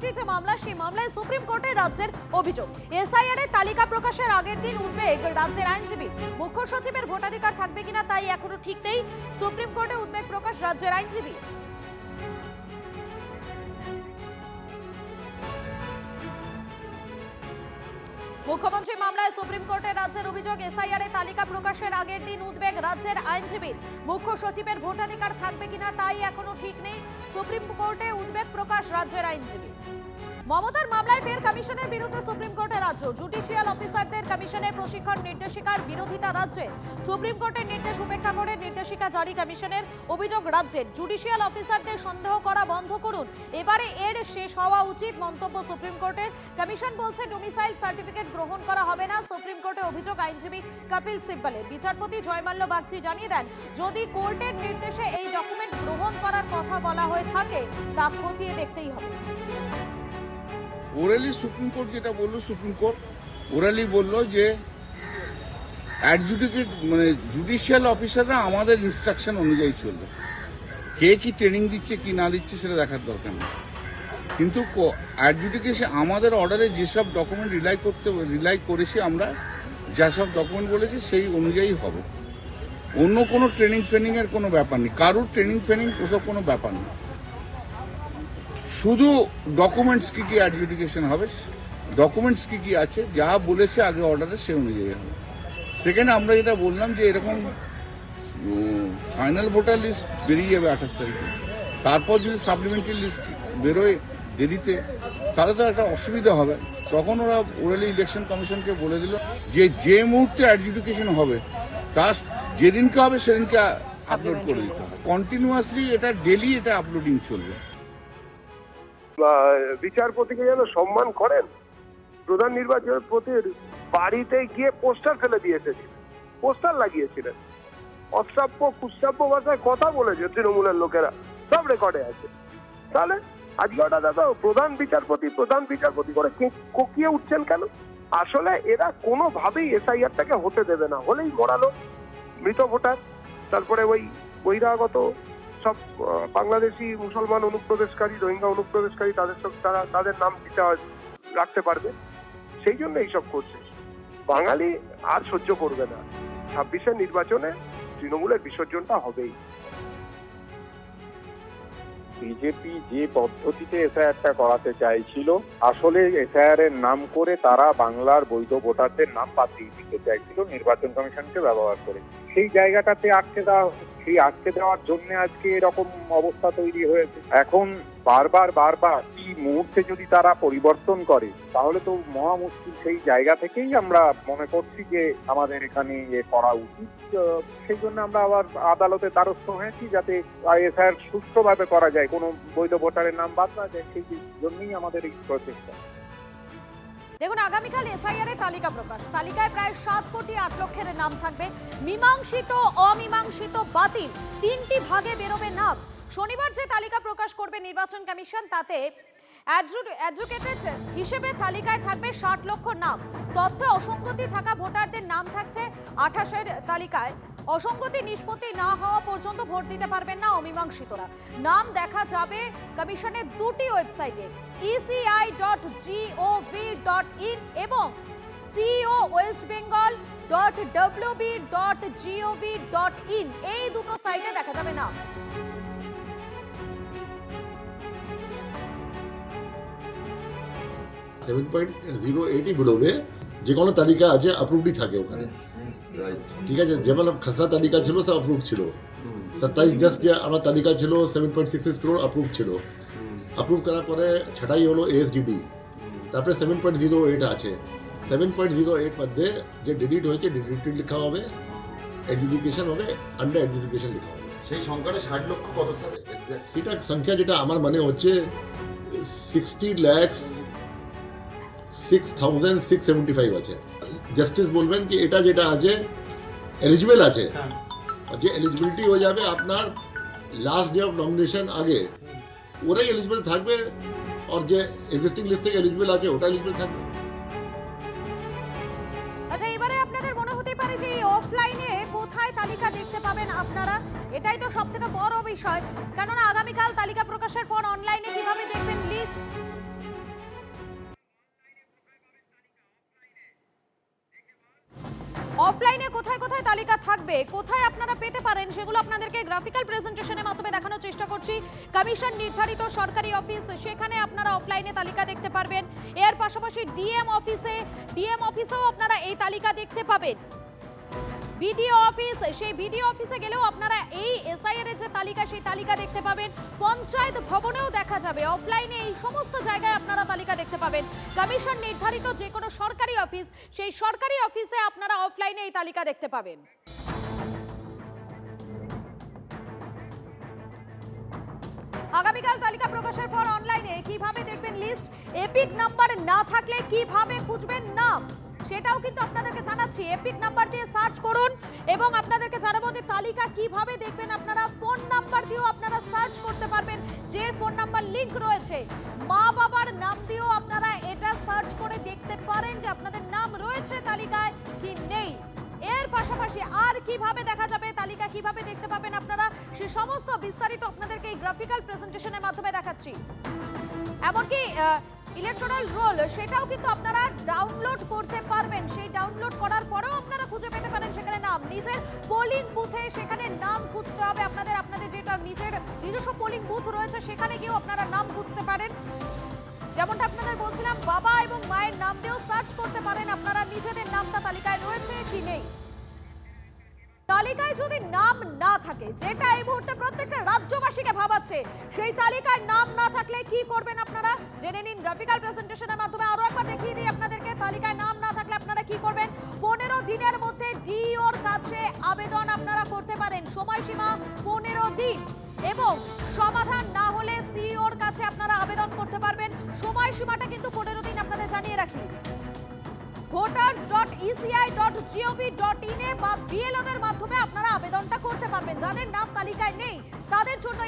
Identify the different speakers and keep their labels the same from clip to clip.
Speaker 1: মুখ্যমন্ত্রী যে মামলা, সেই মামলায় সুপ্রিম কোর্টে রাজ্যের অভিযোগ। এসআইআর এর তালিকা প্রকাশের আগের দিন উদ্বেগ রাজ্যের আইনজীবী। মুখ্য সচিবের ভোটাধিকার থাকবে কিনা তাই এখনো ঠিক নেই। সুপ্রিম কোর্টে উদ্বেগ প্রকাশ রাজ্যের আইনজীবী। মুখ্যমন্ত্রী মামলায় সুপ্রিম কোর্টে রাজ্যের অভিযোগ। এসআইআর এর তালিকা প্রকাশের আগের দিন উদ্বেগ রাজ্যের আইনজীবীর। মুখ্য সচিবের ভোটাধিকার থাকবে কিনা তাই এখনো ঠিক নেই। সুপ্রিম কোর্টে উদ্বেগ প্রকাশ রাজ্যের আইনজীবী। মমতার মামলায় ফের কমিশনের বিরুদ্ধে সুপ্রিম কোর্টে রাজ্য। জুডিশিয়াল অফিসারদের কমিশনের প্রশিক্ষণ নির্দেশিকার বিরোধিতা রাজ্যে। সুপ্রিম কোর্টের নির্দেশ উপেক্ষা করে নির্দেশিকা জারি কমিশনের। অভিযোগ রাজ্যের জুডিশিয়াল অফিসারদের সন্দেহ করা বন্ধ করুন, এবারে এর শেষ হওয়া উচিত মন্তব্য সুপ্রিম কোর্টের। কমিশন বলছে ডোমিসাইল সার্টিফিকেট গ্রহণ করা হবে না। সুপ্রিম কোর্টে অভিযোগ আইনজীবী কপিল সিব্বলের। বিচারপতি জয়মাল্য বাগচি জানিয়ে দেন, যদি কোর্টের নির্দেশে এই ডকুমেন্ট গ্রহণ করার কথা বলা হয়ে থাকে তা খতিয়ে দেখতেই হবে।
Speaker 2: ওরালি সুপ্রিম কোর্ট যেটা বললো, সুপ্রিম কোর্ট ওরালি বললো যে অ্যাডজুডিকেট মানে জুডিশিয়াল অফিসাররা আমাদের ইনস্ট্রাকশন অনুযায়ী চলবে। কে কি ট্রেনিং দিচ্ছে কি না দিচ্ছে সেটা দেখার দরকার নেই, কিন্তু অ্যাডজুডিকেশন আমাদের অর্ডারে যেসব ডকুমেন্ট রিলাই করেছি আমরা, যেসব ডকুমেন্ট বলেছি সেই অনুযায়ী হবে। অন্য কোনো ট্রেনিং এর কোনো ব্যাপার নেই, কারোর ট্রেনিং ওসব কোনো ব্যাপার নেই। শুধু ডকুমেন্টস কি কি অ্যাডজুডিকেশন হবে, ডকুমেন্টস কি কি আছে যা বলেছে আগে অর্ডারে সে অনুযায়ী হবে। সেকেন্ড, আমরা যেটা বললাম যে এরকম ফাইনাল ভোটার লিস্ট বেরিয়ে যাবে 28 তারিখে, তারপর যদি সাপ্লিমেন্টারি লিস্ট বেরোয় দেরিতে, তাহলে তো একটা অসুবিধা হবে। তখন ওরা ওরালি ইলেকশন কমিশনকে বলে দিল যে মুহূর্তে অ্যাডজুডিকেশন হবে তার যেদিনকে হবে সেদিনকে আপলোড করে দিতে হবে। কন্টিনিউয়াসলি এটা ডেলি এটা আপলোডিং চলবে।
Speaker 3: বিচারপতিকে যেন সম্মান করেন। প্রধান নির্বাচনের বাড়িতে গিয়ে পোস্টার ফেলে দিয়ে এসেছিলেন, পোস্টার লাগিয়েছিলেন, অশ্রাব্য কুশ্রাব্য ভাষায় কথা বলেছে তৃণমূলের লোকেরা, সব রেকর্ডে আছে। তাহলে আজকে ওটা দাদা প্রধান বিচারপতি করে কোকিয়ে উঠছেন কেন? আসলে এরা কোনোভাবেই এসআইআরটাকে হতে দেবে না। হলেই মরালো মৃত ভোটার, তারপরে ওই বহিরাগত সব বাংলাদেশি মুসলমান অনুপ্রবেশকারী, রোহিঙ্গা অনুপ্রবেশকারী, তাদের নাম দিতে রাখতে পারবে। সেই জন্য এইসব করছে। বাঙালি আর সহ্য করবে না। 26-এর নির্বাচনে তৃণমূলের বিসর্জনটা হবেই।
Speaker 4: বিজেপি যে পদ্ধতিতে এসআইআরটা করাতে চাইছিল, আসলে এসআইআর এর নাম করে তারা বাংলার বৈধ ভোটারদের নাম বাদ দিয়ে দিতে চাইছিল নির্বাচন কমিশনকে ব্যবহার করে। সেই জায়গাটাতে আটকে দেওয়ার জন্য আজকে এরকম অবস্থা তৈরি হয়েছে। এখন বারবার কি মুহূর্তে যদি তারা পরিবর্তন করে তাহলে তো মহা মুশকিল। সেই জায়গা থেকেই আমরা মনে করছি যে আমাদের এখানে করা উচিত। সেই জন্য আমরা আবার আদালতে দ্বারস্থ হয়েছি যাতে এসআইআর সুষ্ঠুভাবে করা যায়, কোনো বৈধ ভোটারের নাম বাদ না যায়। সেই জন্যই আমাদের এই প্রচেষ্টা।
Speaker 1: দেখুন, আগামীকাল এসআইআর এর তালিকা প্রকাশ। তালিকায় প্রায় 7 কোটি 8 লক্ষের নাম থাকবে। মীমাংসিত, অমীমাংসিত, বাতিল 3টি ভাগে বেরোবে নাম। শনিবার যে তালিকা প্রকাশ করবে নির্বাচন কমিশন, তাতে অ্যাডজুকেটেড হিসেবে তালিকায় থাকবে 60 লক্ষ নাম। তথ্যে অসঙ্গতি থাকা ভোটারদের নাম থাকছে 28-এর তালিকায়। অসঙ্গতি নিষ্পত্তি না হওয়া পর্যন্ত ভোট দিতে পারবেন না অমীমাংসিতরা। নাম দেখা যাবে কমিশনের 2টি ওয়েবসাইটে, eci.gov.in এবং ceowestbengal.wb.gov.in। এই দুটো সাইটে দেখা যাবে নাম।
Speaker 5: 7.08 বেরোবে, যে কোনো তালিকা আছে অ্যাপ্রুভডই থাকে ওখানে, ঠিক আছে। যেমন খসড়া তালিকা ছিল সব অ্যাপ্রুভ ছিল। 27/10 যে আমার তালিকা ছিল 7.66 crore অ্যাপ্রুভ ছিল। অ্যাপ্রুভ করার পরে ছাটাই হলো এএসডিডি, তারপরে 7.08 আছে। 7.08 মধ্যে যে ডিলিট হয়েছে ডিলিটেড লেখা হবে, এডুকেশন হবে, আন্ডার এডুকেশন লেখা হবে।
Speaker 6: সেই সংখ্যাটা 60 লক্ষ কত স্যার এক্স্যাক্ট?
Speaker 5: সেটা সংখ্যা যেটা আমার মনে হচ্ছে 60,06,675 আছে। জাস্টিস বলবেন কি এটা যেটা আছে এলিজিবল আছে, যে এলিজিবিলিটি হয়ে যাবে আপনার লাস্ট ডে অফ নমিনেশন আগে, ওরাই এলিজিবল থাকবে। আর যে এক্সিস্টিং লিস্ট থেকে এলিজিবল আছে ওটা এলিজিবল থাকবে।
Speaker 1: আচ্ছা, এবারে আপনাদের মনে হতে পারে যে এই অফলাইনে কোথায় তালিকা দেখতে পাবেন আপনারা, এটাই তো সবথেকে বড় বিষয়। কেননা আগামীকাল তালিকা প্রকাশের পর অনলাইনে কিভাবে দেখবেন লিস্ট? অফলাইনে কোথায় কোথায় তালিকা থাকবে, কোথায় আপনারা পেতে পারেন, সেগুলো আপনাদেরকে গ্রাফিক্যাল প্রেজেন্টেশনের মাধ্যমে দেখানোর চেষ্টা করছি। কমিশন নির্ধারিত সরকারি অফিস, সেখানে আপনারা অফলাইনে তালিকা দেখতে পারবেন। এর পাশাপাশি ডিএম অফিসেও আপনারা এই তালিকা দেখতে পাবেন। বিডিও অফিস, সেই বিডিও অফিসে গেলেও আপনারা এই এসআইআর এর যে তালিকা, সেই তালিকা দেখতে পাবেন। পঞ্চায়েত ভবনেও দেখা যাবে। অফলাইনে এই সমস্ত জায়গায় আপনারা তালিকা দেখতে পাবেন। কমিশন নির্ধারিত যে কোনো সরকারি অফিস, সেই সরকারি অফিসে আপনারা অফলাইনে এই তালিকা দেখতে পাবেন। আগামীকাল তালিকা প্রকাশের পর অনলাইনে কিভাবে দেখবেন লিস্ট, এপিক নাম্বার না থাকলে কিভাবে খুঁজবেন নাম, সেটাও কিন্তু আপনাদেরকে জানাচ্ছি। এপিক নাম্বার দিয়ে সার্চ করুন এবং আপনাদেরকে জানাবো যে তালিকা কিভাবে দেখবেন। আপনারা ফোন নাম্বার দিয়েও আপনারা সার্চ করতে পারবেন, যে ফোন নাম্বার লিংক রয়েছে। মা বাবার নাম দিয়েও আপনারা এটা সার্চ করে দেখতে পারেন যে আপনাদের নাম রয়েছে তালিকায় কি নেই। এর পাশাপাশি আর কিভাবে দেখা যাবে, তালিকা কিভাবে দেখতে পাবেন আপনারা, সে সমস্ত বিস্তারিত আপনাদেরকে এই গ্রাফিক্যাল প্রেজেন্টেশনের মাধ্যমে দেখাচ্ছি। এমনকি ইলেকট্রাল রোল, সেটাও কিন্তু আপনারা ডাউনলোড করতে পারবেন। সেই ডাউনলোড করার পরেও আপনারা খুঁজে পেতে পারেন সেখানে নাম। নিজের পোলিং বুথে সেখানে নাম খুঁজতে হবে আপনাদের। আপনাদের যেটা নিজস্ব পোলিং বুথ রয়েছে সেখানে গিয়েও আপনারা নাম খুঁজতে পারেন। যেমনটা আপনাদের বলছিলাম, বাবা এবং মায়ের নাম দিয়েও সার্চ করতে পারেন আপনারা নিজেদের নামটা তালিকায় রয়েছে কি নেই। তালিকায় যদি নাম না থাকে, যেটা এই মুহূর্তে প্রত্যেকটা রাজ্যবাসীকে ভাবাচ্ছে, সেই তালিকায় নাম না থাকলে কি করবেন আপনারা জেনে নিন গ্রাফিক্যাল প্রেজেন্টেশনের মাধ্যমে। আরো একবার দেখিয়ে দিই আপনাদেরকে, তালিকায় নাম না থাকলে আপনারা কি করবেন। 15 দিনের মধ্যে ডিওর কাছে আবেদন আপনারা করতে পারেন। সময়সীমা 15 দিন এবং সমাধান না হলে সিইওর কাছে আপনারা আবেদন করতে পারবেন। সময়সীমাটা কিন্তু 15 দিন আপনাদের জানিয়ে রাখি। voters.eci.gov.in এ বা বিএলওদের মাধ্যমে আপনারা আবেদনটা করতে পারবেন। যাদের নাম তালিকায় নেই তাদের জন্য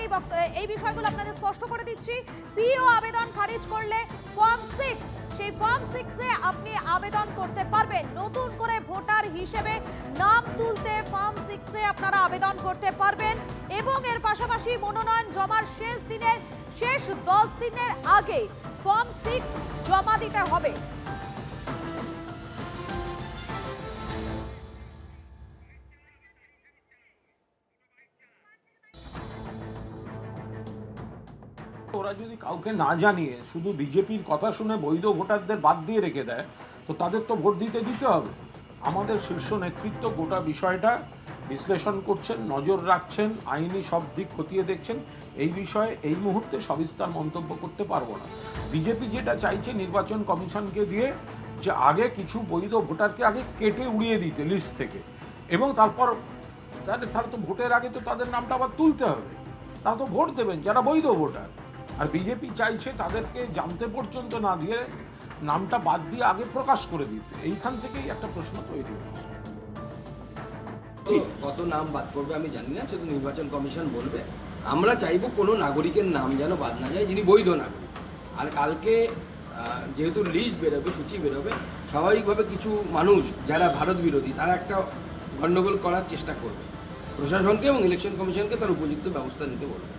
Speaker 1: এই বিষয়গুলো আপনাদের স্পষ্ট করে দিচ্ছি। সিইও আবেদন খারিজ করলে ফর্ম 6, সেই ফর্ম 6 এ আপনি আবেদন করতে পারবেন। নতুন করে ভোটার হিসেবে নাম তুলতে ফর্ম 6 এ আপনারা আবেদন করতে পারবেন এবং এর পাশাপাশি মনোনয়ন জমার শেষ 10 দিনের আগে ফর্ম 6 জমা দিতে হবে।
Speaker 7: ওরা যদি কাউকে না জানিয়ে শুধু বিজেপির কথা শুনে বৈধ ভোটারদের বাদ দিয়ে রেখে দেয়, তো তাদের তো ভোট দিতে হবে। আমাদের শীর্ষ নেতৃত্ব গোটা বিষয়টা বিশ্লেষণ করছেন, নজর রাখছেন, আইনি সব দিক খতিয়ে দেখছেন। এই বিষয়ে এই মুহূর্তে সবিস্তার মন্তব্য করতে পারবো না। বিজেপি যেটা চাইছে নির্বাচন কমিশনকে দিয়ে, যে আগে কিছু বৈধ ভোটারকে আগে কেটে উড়িয়ে দিতে লিস্ট থেকে, এবং তারপর তারা তো ভোটের আগে তো তাদের নামটা আবার তুলতে হবে। তারা তো ভোট দেবেন যারা বৈধ ভোটার। আর বিজেপি চাইছে তাদেরকে জানতে পর্যন্ত না দিয়ে নামটা বাদ দিয়ে আগে প্রকাশ করে দিতে। এইখান থেকেই একটা প্রশ্ন তৈরি হয়েছে।
Speaker 8: কত নাম বাদ পড়বে আমি জানি না, সেটা নির্বাচন কমিশন বলবে। আমরা চাইবো কোনো নাগরিকের নাম যেন বাদ না যায় যিনি বৈধ নাগরিক। আর কালকে যেহেতু লিস্ট বেরোবে, সূচি বেরোবে, স্বাভাবিকভাবে কিছু মানুষ যারা ভারত বিরোধী তারা একটা গণ্ডগোল করার চেষ্টা করবে। প্রশাসনকে এবং ইলেকশন কমিশনকে তার উপযুক্ত ব্যবস্থা নিতে বলবে।